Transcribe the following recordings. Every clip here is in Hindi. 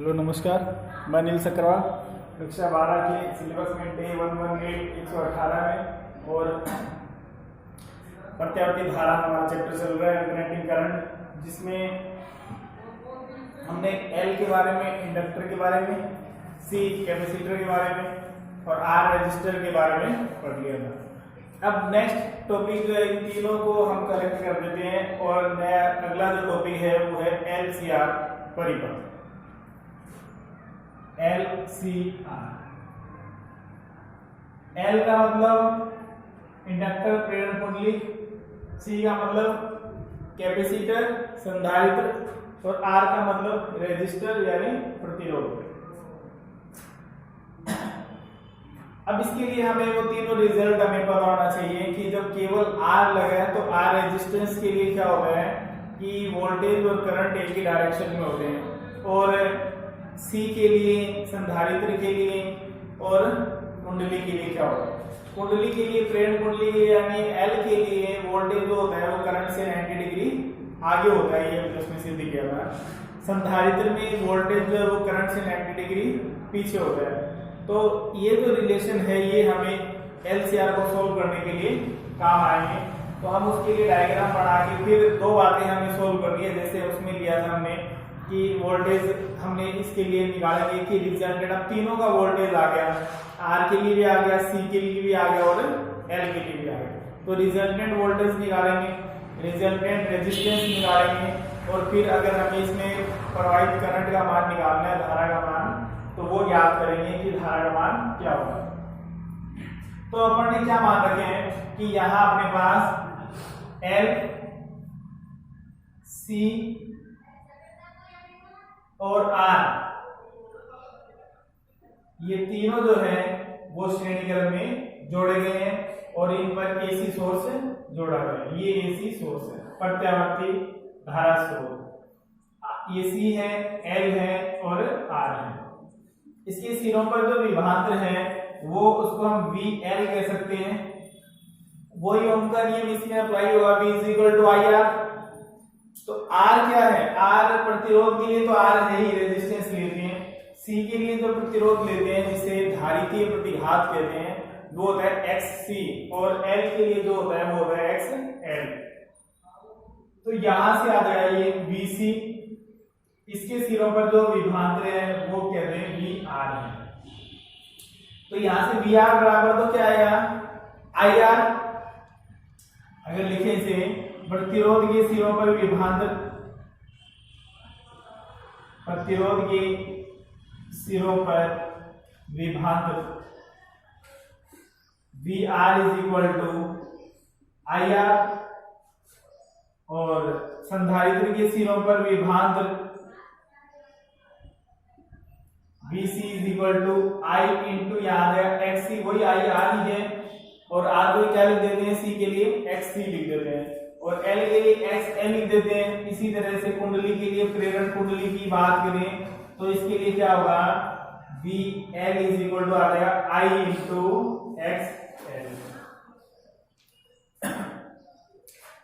हेलो नमस्कार, मैं नील सकरवा कक्षा 12 के सिलेबस में डे 118 में और प्रत्यावर्ती धारा हमारा चैप्टर चल रहा है अल्टरनेटिंग करंट, जिसमें हमने एल के बारे में, इंडक्टर के बारे में, सी कैपेसिटर के बारे में और आर रजिस्टर के बारे में पढ़ लिया था। अब नेक्स्ट टॉपिक जो है, इन तीनों को हम कलेक्ट कर देते हैं और नया अगला जो टॉपिक है वो है LCR परिपथ। LCR, L का मतलब इंडक्टर प्रेरण कुंडली, C का मतलब कैपेसिटर संधारित्र और R का मतलब रेजिस्टर यानी प्रतिरोध। अब इसके लिए हमें वो तीनों रिजल्ट हमें पता होना चाहिए कि जब केवल R लगा है तो R रेजिस्टेंस के लिए क्या होता है कि वोल्टेज और करंट एक ही डायरेक्शन में होते हैं, और C के लिए, संधारित्र के लिए और कुंडली के लिए क्या होता है। कुंडली के लिए, प्रेरण कुंडली के लिए यानी L के लिए वोल्टेज जो होता है वो करंट से 90 डिग्री आगे होता है, ये उसमें सिद्ध किया था। संधारित्र में वोल्टेज जो है वो करंट से 90 डिग्री पीछे होता है। तो ये जो रिलेशन है ये हमें LCR को सोल्व करने के लिए काम आएंगे। तो हम उसके लिए डायग्राम बना के फिर दो बातें हमें सोल्व करनी है। जैसे उसमें लिया था हमने कि वोल्टेज हमने इसके लिए निकालेंगे कि रिजल्टेंट, अब तीनों का वोल्टेज आ गया, R के लिए भी आ गया, C के लिए भी आ गया और L के लिए भी आ गया। तो रिजल्टेंट वोल्टेज निकालेंगे, रिजल्टेंट रेजिस्टेंस निकालेंगे और फिर अगर हमें इसमें प्रवाहित करंट का मान निकालना है, धारा का मान, तो वो याद करेंगे कि धारा का मान क्या होगा। तो अपन ने क्या मान रखे हैं कि यहाँ अपने पास L, C और R ये तीनों जो है वो श्रेणी क्रम में जोड़े गए हैं और इन पर AC सोर्स जोड़ा गया है। ये AC सोर्स है, प्रत्यावर्ती धारा स्रोत। ये C है, L है और R है। इसके सिरों पर जो विभवांतर है वो उसको हम VL कह सकते हैं। वही ओम का नियम इसमें अप्लाई होगा, V = IR। तो R क्या है, R प्रतिरोध के लिए तो R है ही, रेजिस्टेंस लेते हैं। C के लिए जो प्रतिरोध लेते हैं जिसे धारितीय प्रतिघात कहते हैं वो होता है XC, और L के लिए जो होता है वो होता है XL। तो यहां से आ जाएगा ये VC, इसके सिरों पर जो विभवांतर है वो कहते हैं VR है। तो यहां से VR बराबर तो क्या आएगा IR। अगर लिखें इसे, प्रतिरोध के सिरों पर विभवांतर, प्रतिरोध के सिरों पर विभवांतर VR = IR, और संधारित्र के सिरों पर विभवांतर VC = I × याद है XC, वही IR ही है, और R को क्या लिख देते हैं, C के लिए XC लिख देते हैं और L के लिए XL लिख देते हैं। इसी तरह से कुंडली के लिए, प्रेरण कुंडली की बात करें तो इसके लिए क्या होगा, VL = आ जाएगा I × XL।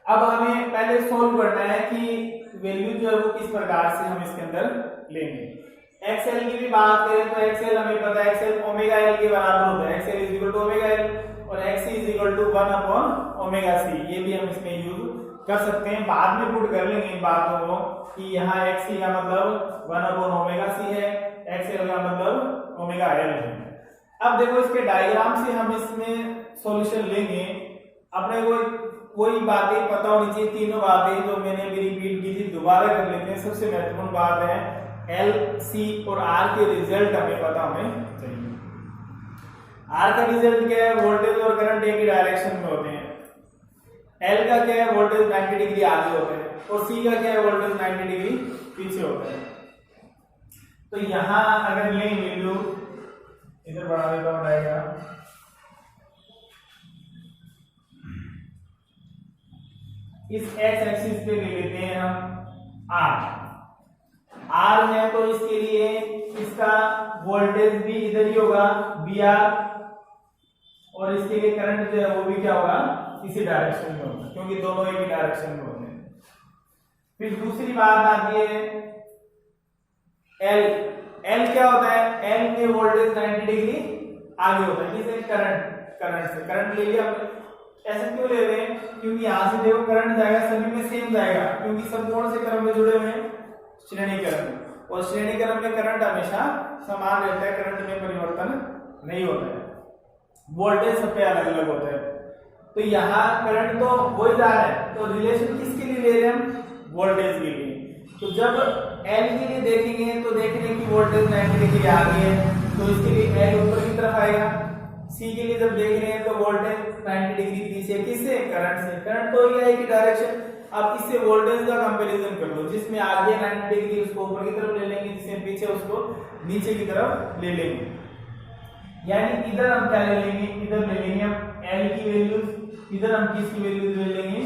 अब हमें पहले सोल्व करना है कि वैल्यू जो है वो किस प्रकार से हम इसके अंदर लेंगे। XL की भी बात करें तो XL हमें पता है, XL ओमेगा L के बराबर होता है। XL = ओमेगा L और XC = 1/ओमेगा C। ये भी हम इसमें यूज कर सकते हैं, बाद में पुट कर लेंगे इन बातों को कि यहाँ XC का मतलब 1/ओमेगा C है, XL का मतलब ओमेगा L है। अब देखो इसके डायग्राम से हम इसमें सॉल्यूशन लेंगे। अपने को वही बातें पता होनी चाहिए, तीनों बातें जो मैंने अभी रिपीट की थी दोबारा कर लेते हैं। सबसे महत्वपूर्ण बात है L, C और R के रिजल्ट हमें पता होने चाहिए। R का रिजल्ट क्या है, वोल्टेज और करंट एक ही डायरेक्शन में होते हैं। L का क्या है, वोल्टेज 90 डिग्री आगे होता है, और C का क्या है, वोल्टेज 90 डिग्री पीछे होता है। तो यहां अगर लें वैल्यू, इधर बढ़ा देता हूं डायग्राम, इस x एक्सिस पे ले लेते हैं हम R है, तो इसके लिए इसका वोल्टेज भी इधर ही होगा VR, और इसके लिए करंट जो है वो भी क्या होगा, इसी डायरेक्शन में होगा, क्योंकि दोनों एक ही डायरेक्शन में होते हैं। फिर दूसरी बात आती है L, एल क्या होता है, एल में वोल्टेज 90 डिग्री आगे होता है, किसे, करंट से। करंट ले लिया हमने, ऐसे क्यों ले रहे हैं, क्योंकि यहां से देखो करंट जाएगा सभी में सेम जाएगा, क्योंकि सब कौन से क्रम में जुड़े हुए हैं, श्रेणी क्रम में, और श्रेणी क्रम में करंट हमेशा समान रहता है, करंट में परिवर्तन नहीं होता है, वोल्टेज सब पे अलग अलग होता है। तो यहाँ करंट तो वही जा रहा है, तो रिलेशन किसके लिए ले रहे हैं हम, वोल्टेज के लिए। तो जब एल के लिए देखेंगे तो देखेंगे कि वोल्टेज 90 डिग्री आगे है, तो इसके लिए एल ऊपर की तरफ आएगा। सी के लिए जब देख रहे हैं तो वोल्टेज 90 डिग्री पीछे, किससे, करंट से। करंट तो ही है कि डायरेक्शन, अब इससे वोल्टेज का कंपैरिजन कर लो, जिसमें आगे 90 डिग्री उसको ऊपर की तरफ ले लेंगे, जिसमें पीछे उसको नीचे की तरफ ले लेंगे। यानी इधर हम क्या ले लेंगे, इधर ले लेंगे हम एल की वैल्यूज, इधर हम किसकी वैल्यूज ले लेंगे,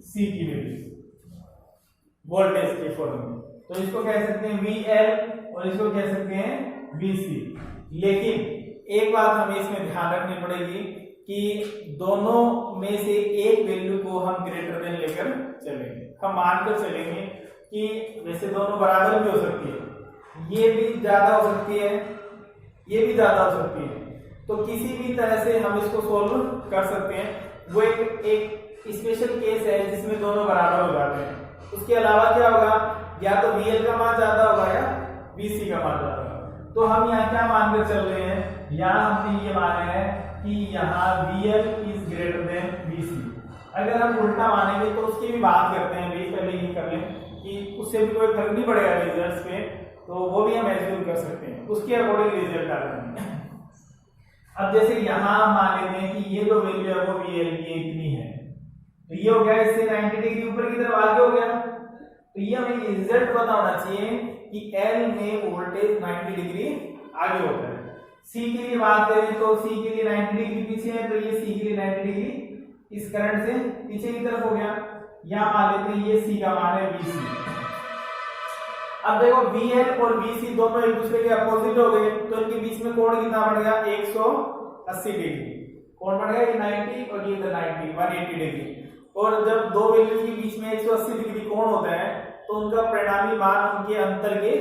सी की वैल्यूज, वोल्टेज के फॉर्म में। तो इसको कह सकते हैं VL और इसको कह सकते हैं VC। लेकिन एक बात हमें इसमें ध्यान रखनी पड़ेगी कि दोनों में से एक वैल्यू को हम ग्रेटर देन लेकर चलेंगे। हम मानकर चलेंगे कि वैसे दोनों बराबर भी हो सकती है, ये भी ज्यादा हो सकती है, ये भी ज्यादा हो सकती है, तो किसी भी तरह से हम इसको सोल्व कर सकते हैं। वो एक स्पेशल केस है जिसमें दोनों बराबर हो जाते हैं। उसके अलावा क्या होगा, या तो VL का मान ज्यादा होगा या VC का मान ज्यादा होगा। तो हम यहाँ क्या मानकर चल रहे हैं, यहाँ हमने ये मान रहे हैं कि यहाँ VL is greater than VC। अगर हम उल्टा मानेंगे तो उसकी भी बात करते हैं, भी पहले ये कर लें कि उससे भी कोई फर्क नहीं पड़ेगा रिजल्ट्स पे, तो वो भी हम एज्यूम कर सकते हैं, उसके अकॉर्डिंग रिजल्ट आ जाएंगे। अब जैसे यहाँ हम मान लेते हैं कि ये जो वैल्यू है वो VL की इतनी है, तो ये हो गया, इससे 90 डिग्री ऊपर की तरफ आगे हो गया। तो ये हमें रिजल्ट पता होना चाहिए कि L में वोल्टेज 90 डिग्री आगे होता है। C के लिए बात करें तो C के लिए 90 डिग्री पीछे है, तो ये C के लिए 90 डिग्री इस करंट से पीछे की तरफ हो गया। यहाँ मान लेते हैं ये C का मान है VC। अब देखो VL और VC दोनों एक दूसरे के अपोजिट हो गए, तो इनके बीच में कोण कितना बढ़ गया, 180 डिग्री कोण बढ़ गया, ये 90 और ये 90, 180 डिग्री। और जब दो वैल्यूज के बीच में 180 डिग्री कोण होता है तो उनका परिणामी मान उनके अंतर के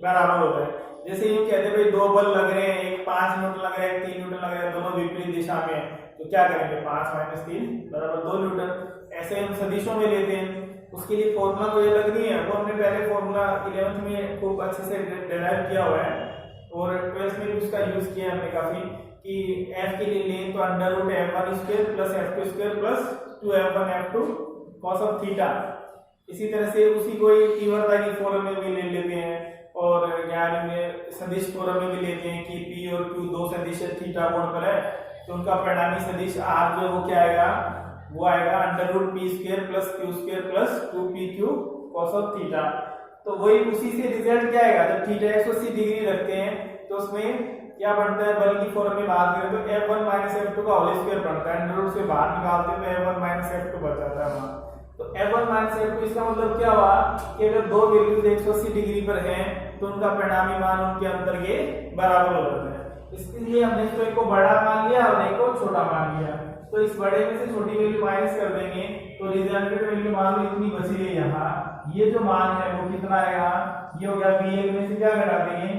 बराबर होता है। जैसे ये कहते हैं भाई दो बल लग रहे हैं, एक 5 न्यूटन लग रहा है, एक 3 न्यूटन लग रहा है, दोनों विपरीत दिशा में, तो क्या करेंगे, 5 - 3 बराबर 2 न्यूटन। ऐसे हम सदिशों में लेते हैं, उसके लिए फॉर्मूला कोई अलग नहीं है, वो हमने पहले फॉर्मूला 11th में खूब अच्छे से डिराइव किया हुआ है, और 12th में भी उसका यूज किया हमने काफी, कि f के लिए लें तो √f1² + f2² + 2f1f2 cos of theta. इसी तरह से उसी को तीव्रता की फॉर्म में भी ले लेते हैं, और ज्ञान में सदिश फॉर्म में भी लेते हैं कि p और q दो सदिश थीटा कोण पर है, तो उनका परिणामी सदिश r जो वो क्या आएगा, वो आएगा √p² + q² + 2pq cos of theta. तो वही उसी से रिजल्ट क्या आएगा, जब थीटा 180 डिग्री रखते हैं तो उसमें क्या बनता है, बल की फॉर्म में बात करें तो f1 - f2 का होल स्क्वायर बनता है, √ से बाहर निकालते हैं तो f1 - f2 बच जाता है वहां। तो f1 - f2 इसका मतलब क्या हुआ कि अगर दो वैल्यूज 180 डिग्री पर हैं तो उनका परिणामी मान उनके अंतर के बराबर हो जाता है। इसलिए हमने इसको एक को बड़ा मान लिया और एक को छोटा मान लिया, तो इस बड़े में से छोटी वैल्यू माइनस कर देंगे तो रिजल्टेंट वैल्यू मान लो इतनी बची है। यहाँ ये जो मान है वो कितना आएगा, ये हो गया VL में से क्या घटा देंगे,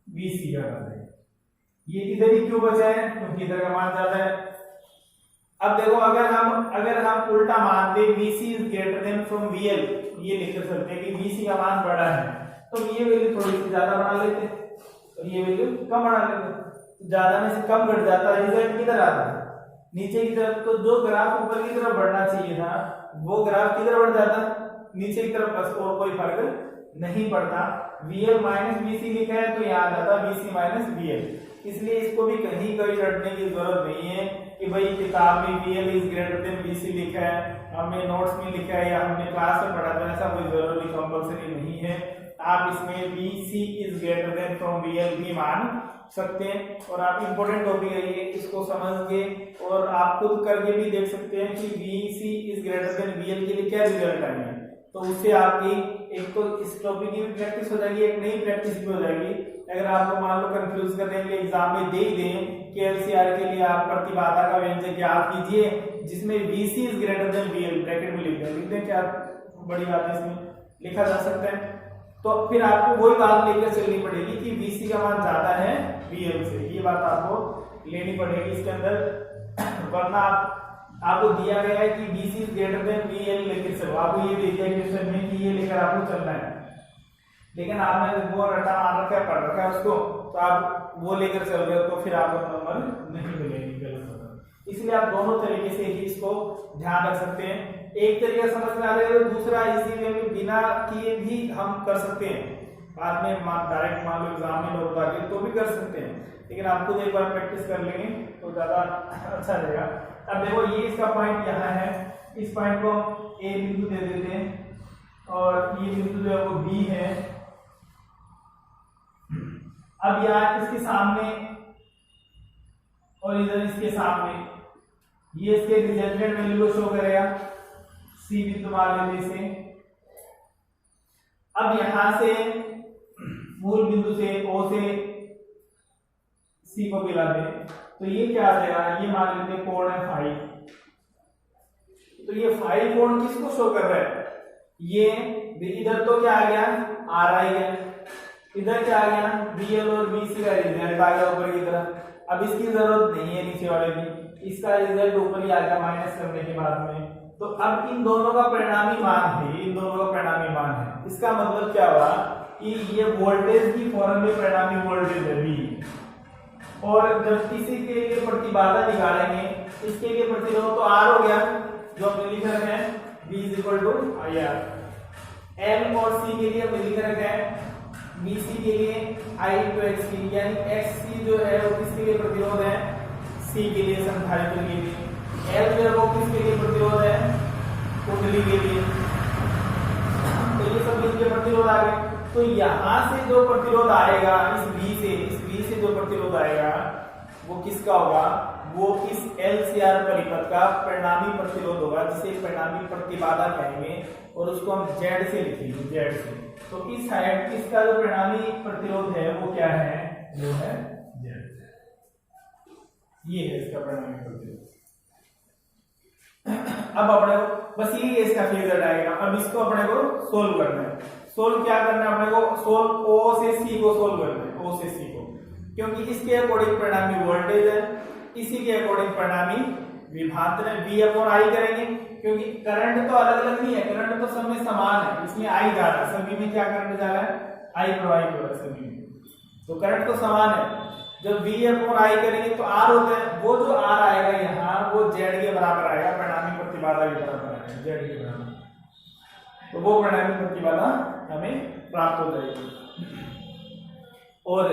VC घटा देंगे। ये इधर ही क्यों बचा है, क्योंकि इधर का मान ज्यादा है। अब देखो अगर हम उल्टा मान दे VC is greater than from VL, ये लिख सकते हैं कि VC का मान बड़ा है, तो ये वैल्यू थोड़ी सी ज्यादा बना लेते और ये वैल्यू कम बना लेते, ज्यादा में से कम घट जाता है, रिजल्ट किधर आता है, नीचे की तरफ। तो जो ग्राफ ऊपर की तरफ बढ़ना चाहिए था वो ग्राफ किधर बढ़ जाता, नीचे की तरफ, बस और कोई फर्क नहीं पड़ता। VL - VC लिखा है तो यहाँ आ जाता VC - VL। इसलिए इसको भी कहीं कोई रटने की जरूरत नहीं है कि भाई किताब में VL is greater than VC लिखा है, हमने नोट्स में लिखा है, या हमने क्लास में पढ़ा था, ऐसा कोई जरूरी कंपलसरी नहीं है। आप इसमें VC is greater than from VL भी मान सकते हैं, और आप इंपॉर्टेंट टॉपिक है ये, इसको समझ के और आप खुद करके भी देख सकते हैं कि VC is greater than VL के लिए क्या रिजल्ट आएंगे। तो उससे आपकी एक तो इस टॉपिक की भी प्रैक्टिस हो जाएगी, एक नई प्रैक्टिस भी हो जाएगी। अगर आपको मान लो कंफ्यूज करने के लिए एग्जाम में दे ही दें कि LCR के लिए आप प्रतिबाधा का व्यंजक ज्ञात कीजिए जिसमें VC is greater than VL, bracket में लिख दें, क्या बड़ी बात है, इसमें लिखा जा सकता है। तो फिर आपको वही बात लेकर चलनी पड़ेगी कि पड़ेगी इसके अंदर, वरना आपको दिया गया है कि BC is greater than BL लेकर चलो, आपको ये दे दिया क्वेश्चन में कि ये लेकर आपको चलना है, लेकिन आपने वो रटा मार रखा है, पढ़ रखा है उसको, तो आप वो लेकर चल रहे हो तो फिर आपको नंबर नहीं मिलेगी, गलत होगा। इसलिए आप दोनों तरीके से ही इसको ध्यान रख सकते हैं। एक तरीका समझ में आ रहा है तो दूसरा इसी में बिना किए भी हम कर सकते हैं, बाद में डायरेक्ट मान लो एग्जाम में लोग आगे तो भी कर सकते हैं, लेकिन आप खुद एक बार प्रैक्टिस कर लेंगे तो ज्यादा अच्छा रहेगा। अब देखो ये इसका पॉइंट यहाँ है, इस पॉइंट को A बिंदु दे देते हैं और ये बिंदु जो है वो B है। अब यहाँ इसके सामने और इधर इसके सामने ये इसके रिजल्टेंट वैल्यू को शो करेगा, C बिंदु मान लेते इसे। अब यहां से मूल बिंदु से O से C को मिला दे तो ये क्या आ जाएगा, ये मान लेते हैं कोण है फाई। तो ये फाई कोण किसको शो कर रहा है, ये इधर तो क्या आ गया RI है, इधर क्या आ गया BL और BC का रिजल्ट आ गया ऊपर की तरफ। अब इसकी जरूरत नहीं है नीचे वाले की, इसका रिजल्ट ऊपर ही आ गया माइनस करने के बाद में। तो अब इन दोनों का परिणामी मान है, इन दोनों का परिणामी मान है। इसका मतलब क्या हुआ कि ये वोल्टेज की फॉर्म में परिणामी वोल्टेज है V, और जब किसी के लिए प्रतिबाधा निकालेंगे, इसके लिए प्रतिरोध तो R हो गया जो हमने लिख रखे हैं V = IR, L और C के लिए हमने लिख रखे हैं BC के लिए I/XC, यानी XC जो है वो किसके लिए प्रतिरोध है, C के लिए संधारित्र के लिए, L जो है वो किसके लिए प्रतिरोध है, कुंडली के लिए। तो ये सब इसके प्रतिरोध आ गए। तो यहां से जो प्रतिरोध आएगा इस B से जो प्रतिरोध आएगा वो किसका होगा, वो इस LCR परिपथ का परिणामी प्रतिरोध होगा, जिसे परिणामी प्रतिबाधा कहेंगे, और उसको हम Z से लिखेंगे, Z से। तो इस साइड इसका जो परिणामी प्रतिरोध है वो क्या है, वो है Z। ये है इसका परिणामी प्रतिरोध। अब अपने को बस ये इसका फेजर आएगा। अब इसको अपने को सोल्व करना है। सोल्व क्या करना है अपने को, सोल्व O से C को सोल्व करना है, O से C को, क्योंकि इसके अकॉर्डिंग परिणामी वोल्टेज है, इसी के अकॉर्डिंग परिणामी विभवांतर है, V/I करेंगे, क्योंकि करंट तो अलग अलग नहीं है, करंट तो सब में समान है, इसमें I जा रहा है, सभी में क्या करंट जा रहा है, I प्रवाहित हो रहा है सभी में, तो करंट तो समान है। जब V/I करेंगे तो R होता है, वो जो R आएगा यहाँ वो Z के बराबर आएगा, परिणामी प्रतिबाधा के बराबर आएगा, Z के बराबर, तो वो परिणामी प्रतिबाधा हमें प्राप्त हो जाएगी। और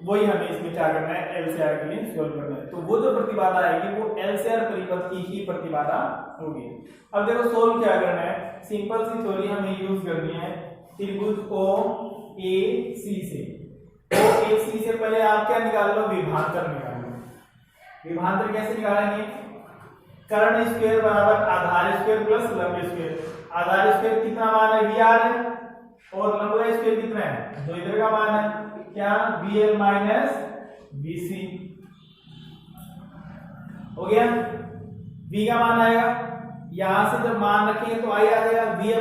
वही हमें इसमें क्या करना है, LCR के लिए सोल्व करना है। तो वो जो प्रतिबाधा आएगी वो LCR परिपथ की ही प्रतिबाधा होगी। अब देखो सोल्व क्या करना है, सिंपल सी थ्योरी हमें यूज करनी है, त्रिभुज OAC से। OAC से पहले आप क्या निकाल लो, विभवांतर निकाल लो। विभवांतर कैसे निकालेंगे, कर्ण स्क्वायर बराबर आधार स्क्वायर प्लस लंब स्क्वायर। आधार स्क्वायर कितना मान है, VR है, और लंब स्क्वायर कितना है, तो इधर का मान है क्या, BL माइनस BC हो गया। V का मान आएगा, यहां से जब मान रखेंगे तो I आ जाएगा, V/I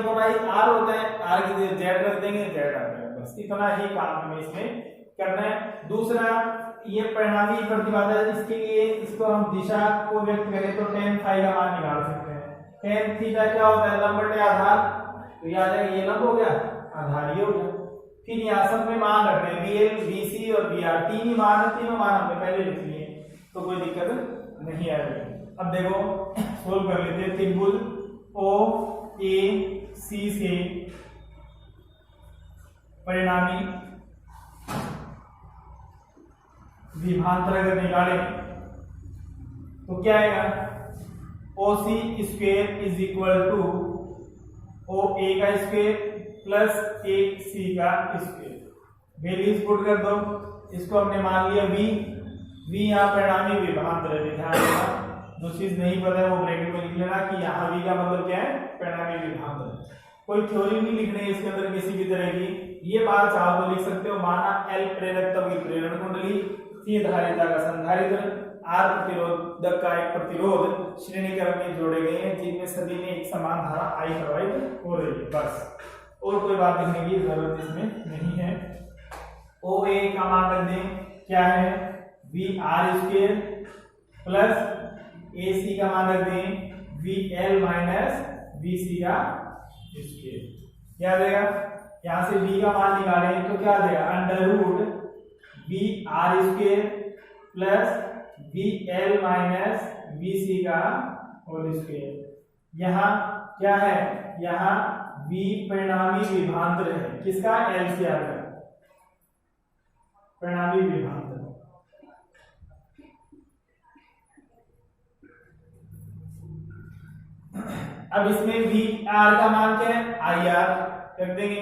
R होता है, R की जगह Z रख देंगे, Z आ जाएगा। बस इतना ही काम हमें इसमें करना है। दूसरा ये परिणामी प्रतिबाधा, इसके लिए इसको हम दिशा को व्यक्त करें तो tan phi का मान निकाल सकते हैं। tan थीटा क्या होता है, लंब बटे आधार, तो याद है ये लंब हो गया, आधार ये हो गया। फिर यहाँ सब में मान रख रहे हैं BL, BC और BR, तीन ही मान है, तीनों मान हमने पहले लिख लिए, तो कोई दिक्कत नहीं आएगी। अब देखो सोल्व कर लेते हैं। त्रिभुज OAC से परिणामी विभवांतर अगर निकाले तो क्या आएगा, OC square is equal to OA का स्क्वायर प्लस 1C का स्क्वायर। वैल्यूज पुट कर दो, इसको हमने मान लिया V यहाँ परिणामी विभवांतर है, ध्यान देना, जो चीज नहीं पता है वो ब्रैकेट में लिख लेना कि यहाँ V का मतलब क्या है, परिणामी विभवांतर। कोई थ्योरी नहीं लिखनी है इसके अंदर किसी भी तरह की, ये बात चाहो तो लिख सकते हो। माना L प्रेरकत्व की प्रेरण कुंडली, C धारिता का संधारित्र, R प्रतिरोधक का एक प्रतिरोध श्रेणी क्रम में जोड़े गए हैं, जिनमें सभी में एक समान धारा I प्रवाहित हो रही है। बस और कोई बात लिखने की जरूरत इसमें नहीं है। OA का मान रख दें क्या है, वी आर स्क्वेयर प्लस ए सी का मान रख दें we L minus V C का स्क्वेयर। क्या देगा, यहां से v का मान निकालें तो क्या देगा, under root V R square plus V L minus V C का होल स्क्वेयर। यहाँ क्या है, यहाँ v परिणामी विभवांतर है, किसका, एलसीआर का परिणामी विभवांतर। अब इसमें वी आर का मान क्या है, आई आर रख देंगे,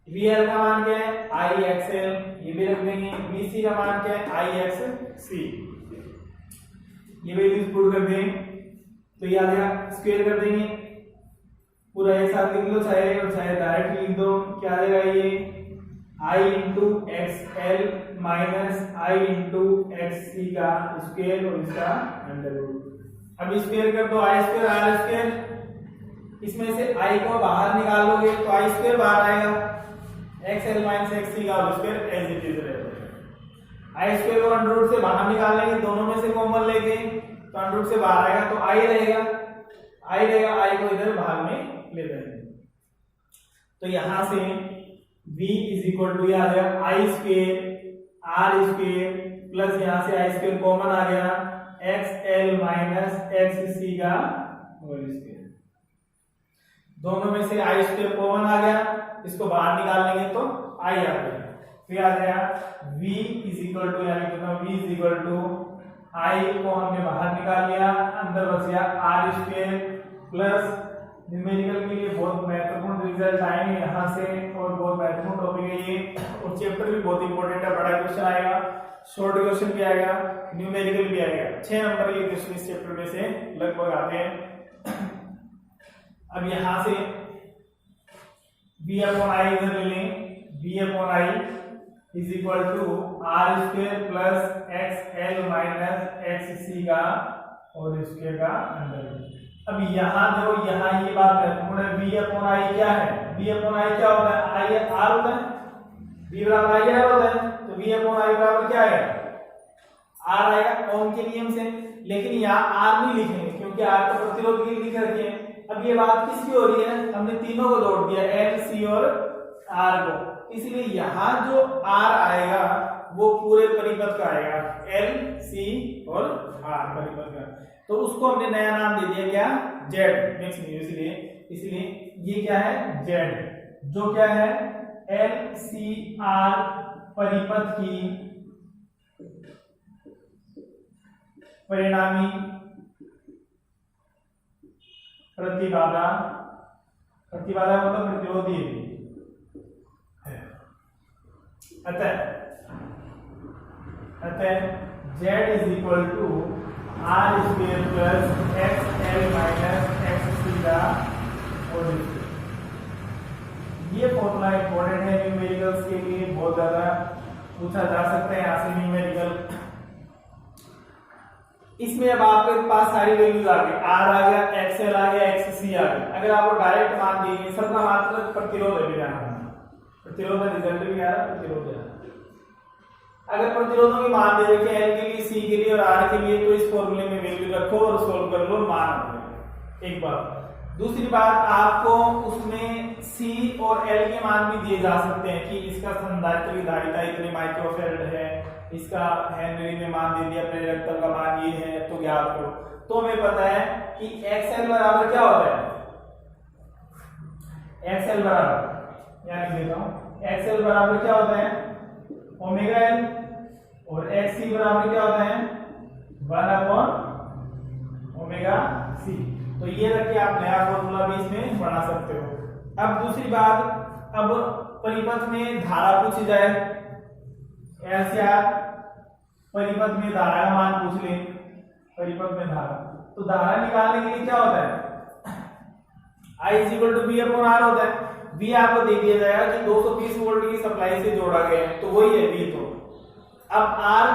वी एल का मान क्या है, आई एक्स एल, ये भी रख देंगे, वी सी का मान क्या है, आई एक्स सी, ये वैल्यूज पुट कर देंगे तो ये आ जाएगा, स्क्वायर कर देंगे, पूरा एक साथ लिख लो चाहे और चाहे डायरेक्ट लिख दो। क्या आ जाएगा, ये आई इंटू एक्स एल माइनस आई इंटू एक्स सी का स्क्वायर और इसका अंडर रूट। अब स्क्वायर कर दो, आई स्क्वायर आर स्क्वायर, इसमें से i को बाहर निकाल लोगे तो आई स्क्वायर बाहर आएगा, X L minus X C का whole square as it is रहेगा। आई स्क्वायर को अंडर रूट से बाहर निकाल लेंगे, दोनों में से कॉमन लेके तो अंडर रूट से बाहर आएगा तो आई रहेगा, आई को इधर बाहर में ले देंगे तो यहां से v इज इक्वल टू आ गया आई स्क्वायर आर स्क्वायर प्लस यहां से आई स्क्वायर कॉमन आ गया x L minus X C का होल स्क्वायर। दोनों में से आई स्क्वायर कॉमन आ गया, इसको बाहर निकाल लेंगे तो आई आ गया, फिर आ गया v इज इक्वल टू, यानी कि v इज इक्वल टू आई को हमने बाहर निकाल लिया, अंदर बच गया आर स्क्वायर प्लस न्यूमेरिकल के लिए बहुत महत्वपूर्ण रिजल्ट आएंगे यहाँ से और बहुत महत्वपूर्ण टॉपिक है ये, और चैप्टर भी बहुत इंपॉर्टेंट है, बड़ा क्वेश्चन आएगा, शॉर्ट क्वेश्चन भी आएगा, न्यूमेरिकल भी आएगा, 6 नंबर के क्वेश्चन इस चैप्टर में से लगभग आते हैं। अब यहां से v अपॉन आई इधर ले लें, v upon I is equal to R square plus X L minus X C का होल स्क्वायर का अंडर रूट। अब यहाँ देखो, यहाँ ये बात महत्वपूर्ण है, v अपॉन आई क्या है, v अपॉन आई क्या होता है, आई आर होता है, v बराबर आई आर होता है, तो v अपॉन आई बराबर क्या है, आर आएगा ओम के नियम से, लेकिन यहाँ आर नहीं लिखेंगे क्योंकि आर तो प्रतिरोध के लिए लिख रखे हैं। अब ये बात किसकी हो रही है, हमने तीनों को जोड़ दिया, एल सी और आर को, इसलिए यहाँ जो आर आएगा वो पूरे परिपथ का आएगा, एल सी और आर परिपथ का, तो उसको हमने नया नाम दे दिया क्या, जेड मिक्स नहीं, इसलिए ये क्या है, जेड, जो क्या है एल सी आर परिपथ की परिणामी प्रतिबाधा, प्रतिबाधा मतलब प्रतिरोधी है, अतः z is equal to R square plus X L minus X C का होल स्क्वायर। ये फॉर्मूला इंपॉर्टेंट है न्यूमेरिकल्स के लिए, बहुत ज्यादा पूछा जा सकता है यहाँ से न्यूमेरिकल। इसमें अब आपके पास सारी वैल्यूज आ गई, आर आ गया, एक्सएल आ गया, एक्ससी आ गया। अगर आपको डायरेक्ट मान दिए, सबका मात्र प्रतिरोध है, प्रतिरोध रिजल्ट भी आ रहा है, प्रतिरोध है। अगर प्रतिरोधों के मान दे रखे एल के लिए, सी के लिए और आर के लिए, तो इस फॉर्मूले में वैल्यू रखो और सोल्व कर लो, मान एक बात। दूसरी बात, आपको उसमें सी और एल के मान भी दिए जा सकते हैं कि इसका संधारित्र धारिता इतने माइक्रोफैराड है, इसका हेनरी में मान दे दिया, प्रेरकत्व का मान ये है, तो ज्ञात करो। तो हमें पता है कि एक्सएल बराबर क्या होता है, एक्सएल बराबर, यानी देता हूं, एक्सएल बराबर क्या होता है, ओमेगा एल, और एक्ससी बराबर क्या होता है, 1 अपॉन ओमेगा सी। तो ये रख के आप नया फॉर्मूला भी इसमें बना सकते हो। अब दूसरी बात, अब परिपथ में धारा पूछी जाए, ऐसे आप परिपथ में धारा का मान पूछ ले, परिपथ में धारा, तो धारा निकालने के लिए क्या होता है, I is equal to V upon R होता है। V आपको दे दिया जाएगा कि 220 वोल्ट की सप्लाई से जोड़ा गया है, तो वही है V। तो अब R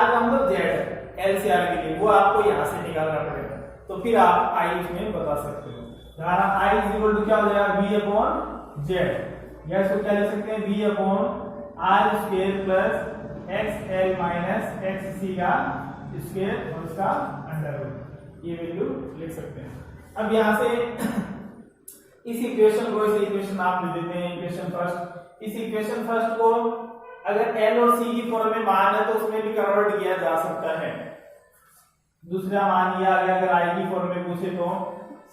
का मतलब Z है, LCR के लिए, वो आपको यहां से निकालना पड़ेगा, तो फिर आप I इसमें बता सकते हो। धारा I इज इक्वल टू क्या हो जाएगा, V अपॉन Z, या इसको क्या लिख सकते हैं, V upon R square plus X L minus X C का स्क्वायर और उसका अंडर रूट, ये वैल्यू लिख सकते हैं। अब यहाँ से इस इक्वेशन को, इस इक्वेशन नाम दे देते हैं इक्वेशन फर्स्ट। इस इक्वेशन फर्स्ट को अगर एल और सी की फॉर्म में मान है तो उसमें भी कन्वर्ट किया जा सकता है। दूसरा मान ये आ गया, अगर आई की फॉर्म में पूछे तो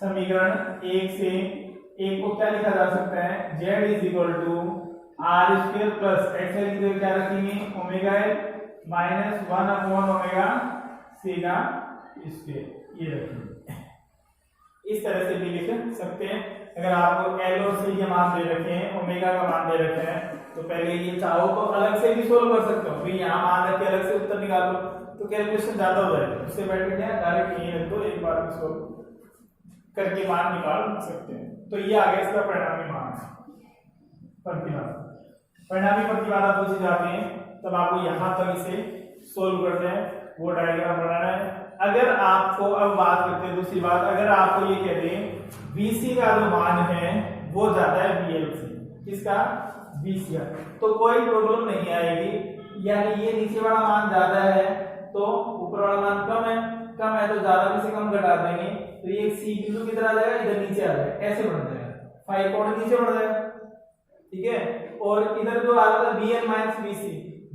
समीकरण एक से एक को क्या लिखा जा सकता है, z is equal to R square plus X L की जगह क्या रखेंगे, omega L minus 1 upon omega C का स्क्वायर, ये रखेंगे। इस तरह से भी लिख सकते हैं। अगर आपको एल और सी के मान दे रखे हैं, ओमेगा का मान दे रखे हैं, तो पहले ये चाहो तो अलग से भी सोल्व कर सकते हो। भाई यहाँ मान रख के अलग से उत्तर निकालो तो कैलकुलेशन ज्यादा हो जाएगा, उससे बेटर क्या है डायरेक्ट यही रख दो, एक बार में सोल्व करके मान निकाल सकते हैं। तो ये आ गया इसका परिणामी मान, प्रतिबाधा। परिणामी प्रतिबाधा पूछी जाती है तब आपको यहाँ तक इसे सोल्व करना है, वो डायग्राम बनाना है। अगर आपको, अब बात करते हैं दूसरी बात, अगर आपको ये कहते हैं VC का जो मान है वो ज्यादा है VL से, किसका, VC का, तो कोई प्रॉब्लम नहीं आएगी। यानी ये नीचे वाला मान ज्यादा है तो ऊपर वाला मान कम है तो ज्यादा में से कम घटा देंगे, तो ये C बिंदु किधर आ जाएगा, इधर नीचे आ जाएगा, ऐसे बढ़ जाएगा, 5 कोण नीचे बढ़ जाएगा, ठीक है। और इधर जो आ रहा था VL माइनस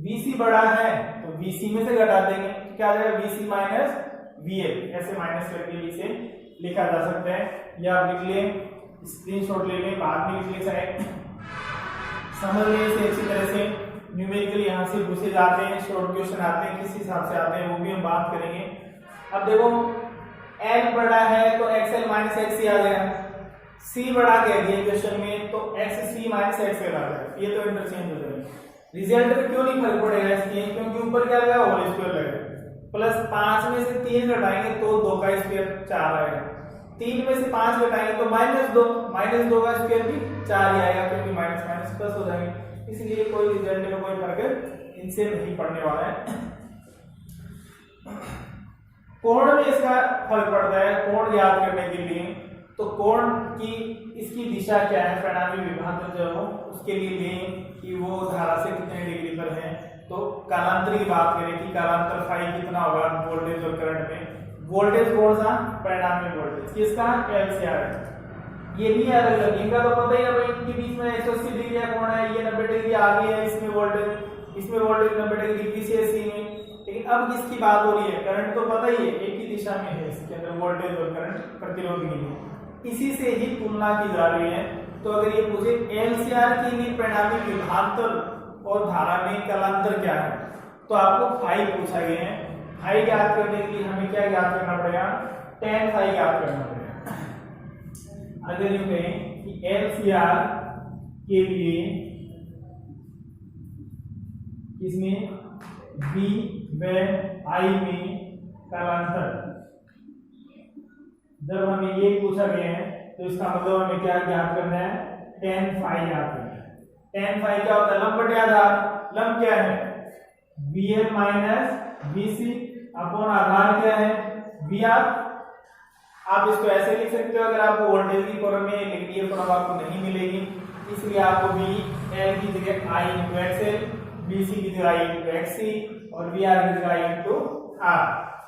VC बड़ा है तो VC में से घटा देंगे, क्या आ जाएगा, VC माइनस VL, ऐसे माइनस करके भी इसे लिखा जा सकता है। या आप लिख लें, स्क्रीनशॉट ले लें, बाद में लिख ले, चाहे समझ लें इसे अच्छी तरह से। न्यूमेरिकली यहाँ से पूछे जाते हैं, शॉर्ट क्वेश्चन आते हैं, किस हिसाब से आते हैं वो भी हम बात करेंगे। अब देखो L बड़ा है तो XL माइनस XC आ जाएगा, C बड़ा कह दिया क्वेश्चन में तो XC माइनस XL आ जाएगा, ये तो इंटरचेंज हो जाएगा। रिजल्ट में क्यों नहीं फर्क पड़ेगा इसके, क्योंकि ऊपर क्या लगा, होल स्क्वायर लगेगा, प्लस 5 में से 3 घटाएंगे तो 2 का स्क्वायर 4 आएगा, 3 में से 5 घटाएंगे तो -2 का स्क्वायर भी 4 ही आएगा, क्योंकि माइनस माइनस प्लस हो जाएंगे। इसलिए कोई रिजल्ट में कोई फर्क इनसे नहीं पड़ने वाला है। कोण में इसका फर्क पड़ता है, कोण याद करने के लिए तो कोण की इसकी दिशा क्या है, परिणामी विभाजन जो हो उसके लिए लें कि वो धारा से कितने डिग्री पर है। तो कालांतर की बात करें कि कालांतर फाई कितना होगा वोल्टेज और करंट में, वोल्टेज कौन सा, परिणामी वोल्टेज किसका, L से R, ये भी याद रख, इनका तो पता ही है भाई, इनके बीच में 180 डिग्री का कोण है, ये 90 डिग्री आगे है, इसमें वोल्टेज 90 डिग्री पीछे सी में। लेकिन अब किसकी बात हो रही है, करंट तो पता ही है एक ही दिशा में है, इसके अंदर वोल्टेज और करंट प्रतिरोध के लिए, इसी से ही तुलना की जा रही है। तो अगर ये पूछे L से R के लिए परिणामी विभवांतर और धारा में कालांतर क्या है, तो आपको फाई पूछा गया है। फाई ज्ञात करने के लिए हमें क्या ज्ञात करना पड़ेगा, tan फाई ज्ञात करना पड़ेगा। अगर यूं कहें कि L से R के लिए इसमें B व I में कालांतर, जब हमें ये पूछा गया है तो इसका मतलब हमें क्या ज्ञात करना है, tan फाई ज्ञात करना है। tan फाई क्या होता है, लंब बटे आधार, लंब क्या है, VL माइनस VC अपॉन आधार क्या है, VR। आप इसको ऐसे लिख सकते हो, अगर आपको वोल्टेज की फॉर्म में लिखनी है फॉर्म आपको नहीं मिलेगी, इसलिए आपको VL की जगह I into XL, VC की जगह I into XC और VR की जगह I into R।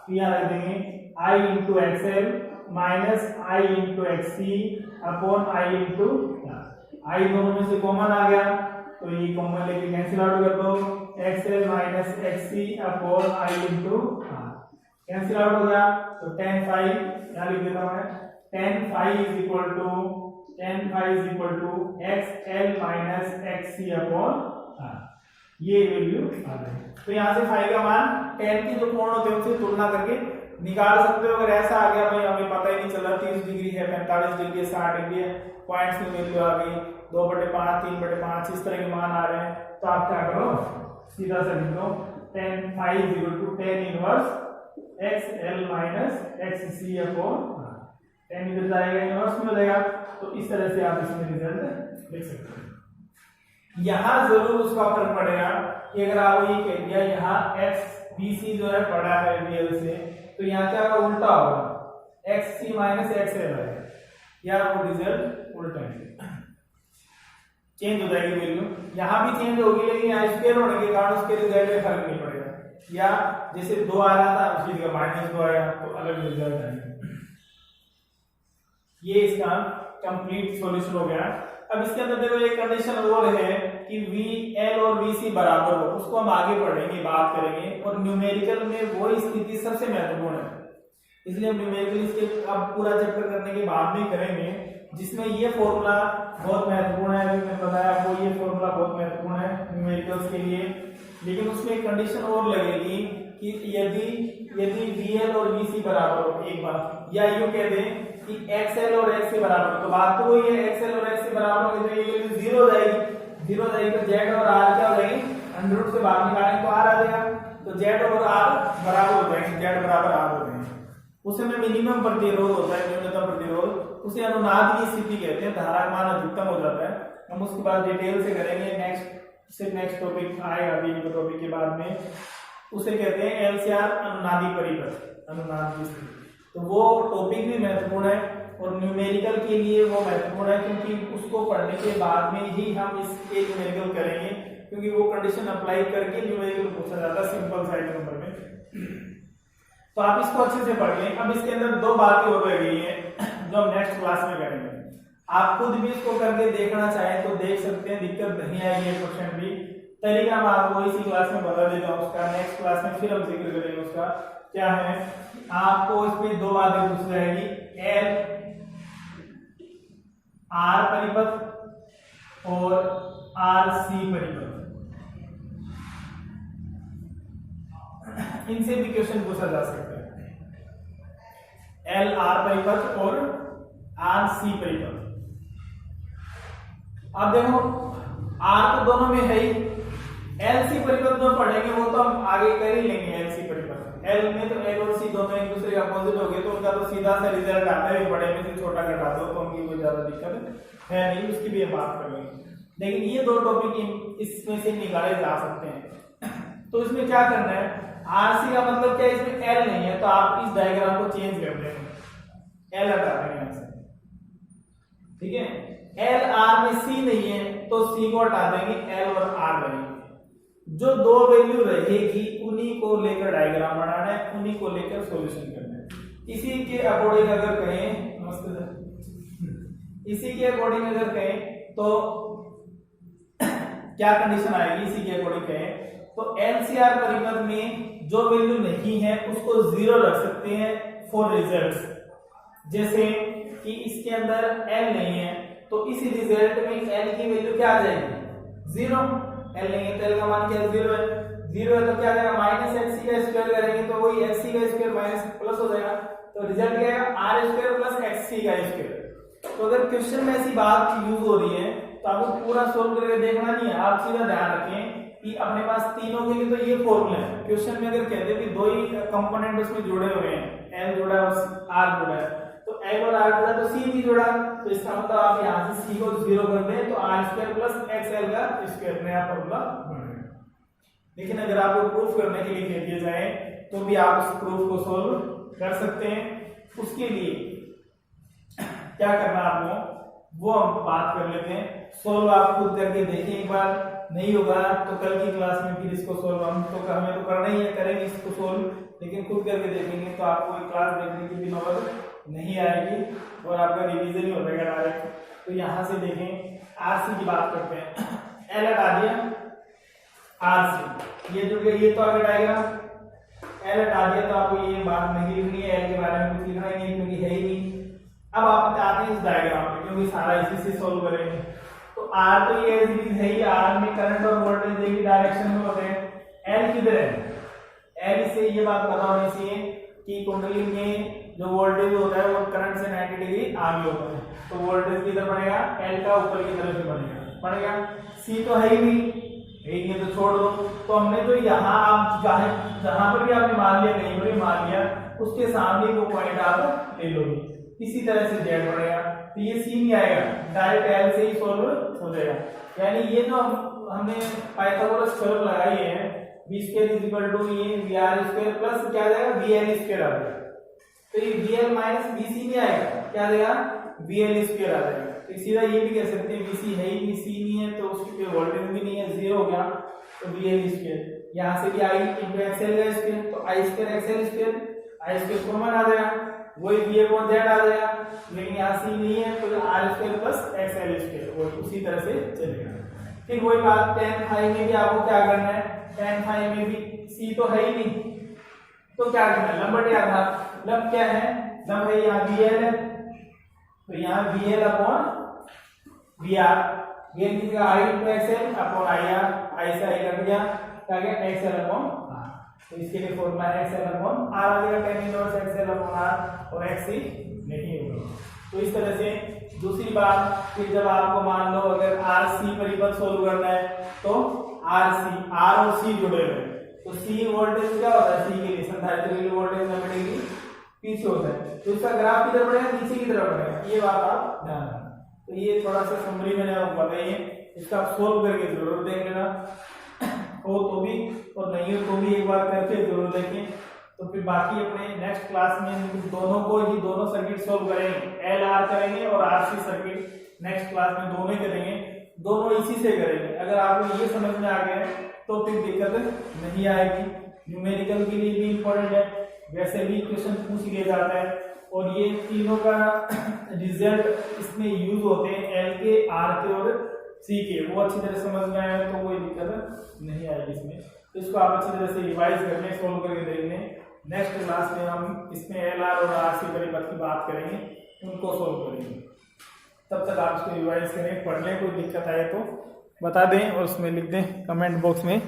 तो यहाँ रख देंगे I into XL minus I into XC upon I into R। I दोनों में से कॉमन आ गया तो ये कॉमन लेके कैंसिल आउट कर दो, XL minus XC upon I into R cancel out हो गया। तो tan फाई यहाँ लिख देता हूं, tan phi is equal to XL minus XC upon R, ये वैल्यू आ गई। तो यहाँ से फाई का मान tan की जो कोण होते हैं उनसे तुलना करके निकाल सकते हो। अगर ऐसा आ गया भाई हमें पता ही नहीं चला 30 डिग्री है, 45 डिग्री है, 60 डिग्री है, पॉइंट्स में वैल्यू आ गई 2/5 3/5 इस तरह के मान आ रहे हैं, तो आप क्या करो, सीधा सा लिख लो tan phi is equal to tan inverse XL minus XC upon tan इधर जाएगा इनवर्स में हो जाएगा। तो इस तरह से आप इसमें रिजल्ट लिख सकते हैं। यहाँ जरूर उसका फर्क पड़ेगा कि अगर आप ये कह दिया यहाँ XBC जो है बड़ा है VL से, तो यहाँ क्या होगा, उल्टा होगा, XC माइनस XL है, या वो रिजल्ट उल्टा है। चेंज हो जाएगी वैल्यू, यहाँ भी चेंज होगी, लेकिन यहाँ स्क्वायर होने के कारण उसके रिजल्ट में फर्क नहीं पड़ेगा। या जैसे 2 आ रहा था उसी जगह -2 आया तो अलग रिजल्ट आएगा। ये इसका कंप्लीट सॉल्यूशन हो गया। अब इसके अंदर देखो एक कंडीशन और है कि VL और VC बराबर हो, उसको हम आगे पढ़ेंगे, बात करेंगे। और न्यूमेरिकल में वही स्थिति सबसे महत्वपूर्ण है, इसलिए हम न्यूमेरिकल इसके अब पूरा चैप्टर करने के बाद में करेंगे, जिसमें ये फॉर्मूला बहुत महत्वपूर्ण है। अभी मैंने बताया आपको ये फॉर्मूला बहुत महत्वपूर्ण है न्यूमेरिकल्स के लिए। लेकिन उसमें एक कंडीशन और लगेगी कि यदि VL और VC बराबर हो, एक बार या यूं कह दें कि XL और X के बराबर, तो बात तो वही है, XL और X के बराबर होगी तो ये वैल्यू 0 हो जाएगी। 0 हो जाएगी तो Z और R क्या हो जाएंगे, अंडर रूट से बाहर निकालेंगे तो R आ जाएगा, तो Z और R बराबर हो जाएंगे, Z बराबर R हो जाएंगे। उसमें मिनिमम प्रतिरोध होता है, न्यूनतम प्रतिरोध, उसे अनुनाद की स्थिति कहते हैं, धारा का मान अधिकतम हो जाता है। हम उसके बाद डिटेल से करेंगे, नेक्स्ट टॉपिक आएगा अभी टॉपिक के बाद में, उसे कहते हैं LCR अनुनादी परिपथ, अनुनाद की स्थिति। तो वो टॉपिक भी महत्वपूर्ण है और न्यूमेरिकल के लिए वो महत्वपूर्ण है, क्योंकि उसको पढ़ने के बाद में ही हम इसके न्यूमेरिकल करेंगे, क्योंकि वो कंडीशन अप्लाई करके न्यूमेरिकल पूछा जाता है सिंपल साइड नंबर में। तो आप इसको अच्छे से पढ़ लें। अब इसके अंदर 2 बातें और रह गई हैं जो हम नेक्स्ट क्लास में करेंगे। आप खुद भी इसको करके देखना चाहें तो देख सकते हैं, दिक्कत नहीं आएगी। क्वेश्चन भी तरीका मैं आपको इसी क्लास में बता देता हूँ, उसका नेक्स्ट क्लास में फिर हम जिक्र करेंगे उसका। क्या है, आपको इसमें 2 बातें पूछ जाएगी, L R परिपथ और RC परिपथ, इनसे भी क्वेश्चन पूछा जा सकता है। L R परिपथ और RC परिपथ। अब देखो R तो दोनों में है ही, LC परिपथ जो पढ़ेंगे वो तो हम आगे कर ही लेंगे। LC परिपथ L में तो L और C दोनों एक दूसरे के अपोजिट हो गए, तो उनका तो सीधा सा रिजल्ट आता है, बड़े में से छोटा घटा दो तो उनकी कोई ज्यादा दिक्कत है नहीं, उसकी भी हम बात कर लेंगे। लेकिन ये 2 टॉपिक इसमें से निकाले जा सकते हैं। तो इसमें क्या करना है, RC का मतलब क्या है, इसमें L नहीं है तो आप इस डायग्राम को चेंज कर देंगे, L हटा देंगे यहां से, ठीक है। L R में C नहीं है तो C को हटा देंगे, L और R रहेंगे। जो 2 वैल्यू रहेगी उन्हीं को लेकर डायग्राम बनाना है, उन्हीं को लेकर सॉल्यूशन करना है। इसी के अकॉर्डिंग अगर कहें, नमस्ते सर, इसी के अकॉर्डिंग अगर कहें तो क्या कंडीशन आएगी, इसी के अकॉर्डिंग कहें तो LCR परिपथ में जो वैल्यू नहीं है उसको 0 रख सकते हैं फॉर रिजल्ट्स। जैसे कि इसके अंदर L नहीं है तो इस रिजल्ट में L की वैल्यू क्या आ जाएगी, 0। L नहीं है तो L का मान क्या 0 है, 0 है तो क्या करेगा, -xc का स्क्वायर करेंगे तो वही xc का स्क्वायर माइनस प्लस हो जाएगा, तो रिजल्ट क्या आएगा r स्क्वायर प्लस xc का स्क्वायर। तो अगर क्वेश्चन में ऐसी बात यूज हो रही है तो आपको पूरा सोल्व करके देखना नहीं है, आप सीधा ध्यान रखें कि अपने पास तीनों के लिए तो ये फॉर्मूला है। क्वेश्चन में अगर कहते हैं कि 2 ही कंपोनेंट उसमें जुड़े हुए हैं, L जुड़ा है और R जुड़ा है, तो L और R जुड़ा तो C भी जुड़ा, तो इसका मतलब आप यहाँ से C को 0 कर दें तो R स्क्वायर प्लस XL का स्क्वायर नया फॉर्मूला बनेगा। लेकिन अगर आपको प्रूफ करने के लिए कह दिया जाए तो भी आप उस प्रूफ को सोल्व कर सकते हैं। उसके लिए क्या करना आपको वो हम बात कर लेते हैं। सोल्व आप खुद करके देखिए एक बार, नहीं होगा तो कल की क्लास में फिर इसको सोल्व हमें तो करना ही है, करेंगे इसको सोल्व, लेकिन खुद करके देखेंगे तो आपको एक क्लास देखने की भी नौबत नहीं आएगी और आपका रिवीजन ही हो जाएगा डायरेक्ट। तो यहाँ से देखें, RC की बात करते हैं, L हटा दिया, RC ये जुड़ गया, ये तो आगे डायग्राम, L हटा दिया तो आपको ये बात नहीं लिखनी है, L के बारे में कुछ लिखना ही नहीं क्योंकि है ही नहीं। अब आप आते हैं इस डायग्राम पे, क्योंकि सारा इसी से सोल्व करेंगे। तो R तो ये है ही, R में करंट और वोल्टेज एक ही डायरेक्शन में होते हैं। L किधर है, L से ये बात पता होनी चाहिए कि कुंडली में जो वोल्टेज होता है वो करंट से 90 डिग्री आगे होता है, तो वोल्टेज किधर बनेगा, L का ऊपर की तरफ से बनेगा। C तो है ही नहीं, तो छोड़ दो। तो हमने जो यहाँ आप जहां पर भी आपने मान लिया, कहीं पर भी मान लिया, उसके सामने वो पॉइंट आप ले लोगे। इसी तरह से Z बनेगा, तो ये C नहीं आएगा, डायरेक्ट L से ही सोल्व हो जाएगा। यानी ये जो हमने पाइथागोरस थ्योरम लगाई है, v square is equal to ये vr स्क्वायर प्लस क्या आ जाएगा, vl स्क्वायर आ जाएगा। तो ये vl माइनस vc नहीं आएगा, क्या आ जाएगा, vl स्क्वायर आ जाएगा। तो सीधा ये भी कह सकते हैं VC है ही नहीं, C नहीं है तो उसकी कोई वोल्टेज भी नहीं है, 0 हो गया, तो VL स्क्वायर। यहाँ से भी I इंटू XL का स्क्वायर, तो I square XL square, I square common आ जाएगा, वही V अपॉन Z आ जाएगा, लेकिन यहाँ C नहीं है तो R square plus XL square, वो उसी तरह से चलेगा। फिर वही बात tan फाई में भी आपको क्या करना है, tan फाई में भी C तो है ही नहीं, तो क्या करना है, लंब बटे आधार। लंब क्या है, लंब है यहाँ VL है, तो यहाँ VL अपॉन VR, VL की जगह I into XL upon IR, I से I कट गया, क्या गया XL अपॉन R, तो इसके लिए फॉर्मूला XL अपॉन R आ जाएगा, tan inverse XL upon R, और XC नहीं होगा। तो इस तरह से दूसरी बात, फिर जब आपको मान लो अगर RC परिपथ सोल्व करना है तो RC, R और C जुड़े हुए हैं, तो C वोल्टेज क्या होता है, C के लिए संधारित्र के लिए वोल्टेज न बढ़ेगी, पीछे होता है, तो इसका ग्राफ किधर बढ़ेगा, नीचे की तरफ बढ़ेगा, ये बात आप ध्यान रखना। तो ये थोड़ा सा समरी मैंने आपको बताई है, इसका आप सोल्व करके जरूर देख लेना, हो तो भी और नहीं हो तो भी एक बार करके जरूर देखें। तो फिर बाकी अपने नेक्स्ट क्लास में दोनों को ही दोनों सर्किट सोल्व करेंगे, LR करेंगे और RC सर्किट नेक्स्ट क्लास में दोनों ही करेंगे, दोनों इसी से करेंगे। अगर आपको ये समझ में आ गया तो फिर दिक्कत नहीं आएगी। न्यूमेरिकल के लिए भी इम्पोर्टेंट है, वैसे भी क्वेश्चन पूछ लिया जाता है, और ये तीनों का रिजल्ट इसमें यूज होते हैं, L के, R के और C के, वो अच्छी तरह समझ में आए तो कोई दिक्कत नहीं आएगी इसमें। तो इसको आप अच्छी तरह से रिवाइज करने, सोल्व करके देखने। नेक्स्ट क्लास में हम इसमें LR और RC परिपथ की बात करेंगे, उनको सोल्व करेंगे। तब तक आप इसको रिवाइज करें, पढ़ लें, कोई दिक्कत आए तो बता दें और उसमें लिख दें कमेंट बॉक्स में।